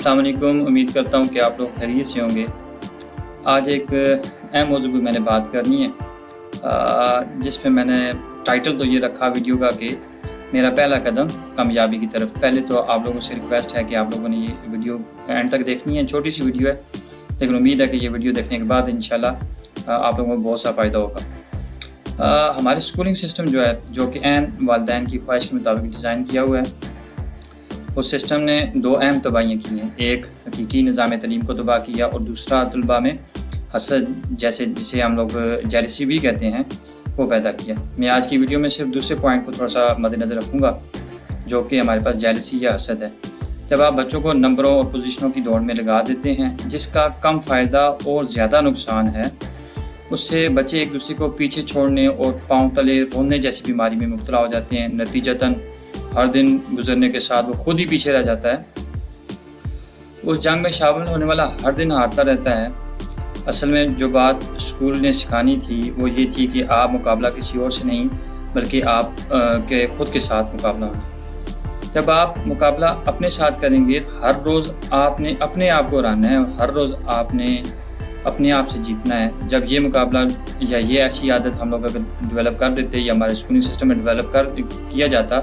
अस्सलाम वालेकुम। उम्मीद करता हूँ कि आप लोग खैरियत से होंगे। आज एक अहम मौजू पे मैंने बात करनी है, जिसमें मैंने टाइटल तो ये रखा वीडियो का कि मेरा पहला कदम कामयाबी की तरफ। पहले तो आप लोगों से रिक्वेस्ट है कि आप लोगों ने ये वीडियो एंड तक देखनी है। छोटी सी वीडियो है, लेकिन उम्मीद है कि ये वीडियो देखने के बाद इंशाल्लाह आप लोगों को बहुत सा फ़ायदा होगा। हमारे स्कूलिंग सिस्टम जो है, जो कि ऐन वालिदैन की ख्वाहिश के मुताबिक डिज़ाइन किया हुआ है, उस सिस्टम ने दो अहम तबाहियाँ की हैं। एक हकीकी निज़ाम तलीम को तबाह किया और दूसरा तलबा में हसद, जैसे जिसे हम लोग जेलसी भी कहते हैं, वो पैदा किया। मैं आज की वीडियो में सिर्फ दूसरे पॉइंट को थोड़ा सा मद्देनज़र रखूँगा, जो कि हमारे पास जेलसी या हसद है। जब आप बच्चों को नंबरों और पोजीशनों की दौड़ में लगा देते हैं, जिसका कम फ़ायदा और ज़्यादा नुकसान है, उससे बच्चे एक दूसरे को पीछे छोड़ने और पाँव तले रोने जैसी बीमारी में मुब्तला हो जाते हैं। नतीजतन हर दिन गुजरने के साथ वो खुद ही पीछे रह जाता है। उस जंग में शामिल होने वाला हर दिन हारता रहता है। असल में जो बात स्कूल ने सिखानी थी वो ये थी कि आप मुकाबला किसी और से नहीं, बल्कि आप के खुद के साथ मुकाबला होना। जब आप मुकाबला अपने साथ करेंगे, हर रोज़ आपने अपने आप को हराना है और हर रोज़ आपने अपने आप से जीतना है। जब ये मुकाबला या ये ऐसी आदत हम लोग अगर डेवलप कर देते या हमारे स्कूलिंग सिस्टम में डेवलप किया जाता,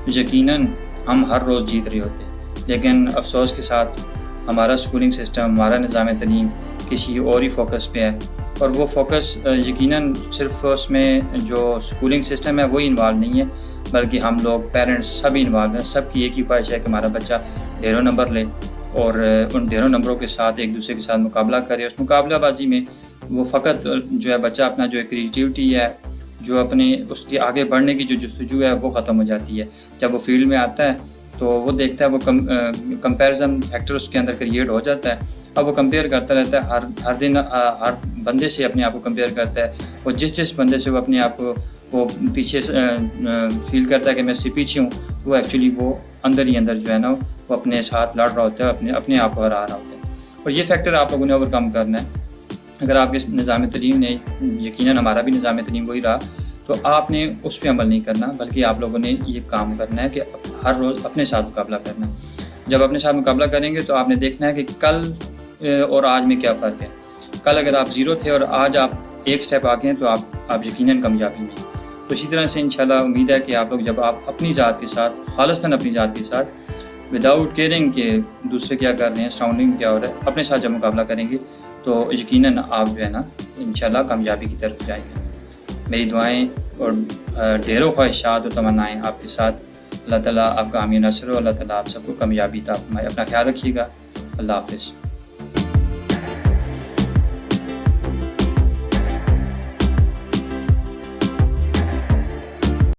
तो यकीनन हम हर रोज़ जीत रहे होते। लेकिन अफसोस के साथ हमारा स्कूलिंग सिस्टम, हमारा निज़ाम तलीम किसी और ही फोकस पे है, और वो फोकस यकीनन सिर्फ उसमें जो स्कूलिंग सिस्टम है वही इन्वॉल्व नहीं है, बल्कि हम लोग पेरेंट्स सभी इन्वॉल्व हैं। सबकी एक ही ख्वाहिश है कि हमारा बच्चा ढेरों नंबर ले और उन ढेरों नंबरों के साथ एक दूसरे के साथ मुकाबला करे। उस मुकाबलाबाजी में वो फ़कत जो है बच्चा अपना जो क्रिएटिविटी है, जो अपने उसके आगे बढ़ने की जो जस्तजू है, वो ख़त्म हो जाती है। जब वो फील्ड में आता है तो वो देखता है, वो कंपैरिजन फैक्टर उसके अंदर क्रिएट हो जाता है। अब वो कंपेयर करता रहता है, हर दिन हर बंदे से अपने आप को कंपेयर करता है। वो जिस बंदे से वो अपने आप को वो पीछे फील करता है कि मैं इससे पीछे हूँ, वो एक्चुअली वो अंदर ही अंदर जो है ना, वो अपने साथ लड़ रहा होता है, अपने आप को हरा रहा होता है। और ये फैक्टर आप लोगों ने ओवरकम करना है। अगर आपके निज़ाम तलीम ने, यकीनन हमारा भी निज़ाम तलीम वही रहा, तो आपने उस पर अमल नहीं करना, बल्कि आप लोगों ने ये काम करना है कि हर रोज़ अपने साथ मुकाबला करना है। जब अपने साथ मुकाबला करेंगे तो आपने देखना है कि कल और आज में क्या फ़र्क है। कल अगर आप ज़ीरो थे और आज आप एक स्टेप आगे हैं, तो आप यकीनन कामयाबी में हैं। तो इसी तरह से इंशाल्लाह उम्मीद है कि आप लोग जब आप अपनी ज़ात के साथ, खालिस्तन अपनी ज़ात के साथ, विदाउट केयरिंग के दूसरे क्या कर रहे हैं, सराउंडिंग क्या हो रहा है, अपने साथ जब मुकाबला करेंगे, तो यकीनन आप जो है ना इंशाल्लाह कामयाबी की तरफ जाएंगे। मेरी दुआएं और ढेरों ख्वाहिशात और तमन्नाएँ आपके साथ। अल्लाह ताला आपका हामी नसर हो। अल्लाह ताला आप सबको कामयाबी अता फरमाए। अपना ख्याल रखिएगा। अल्लाह हाफ़िज़।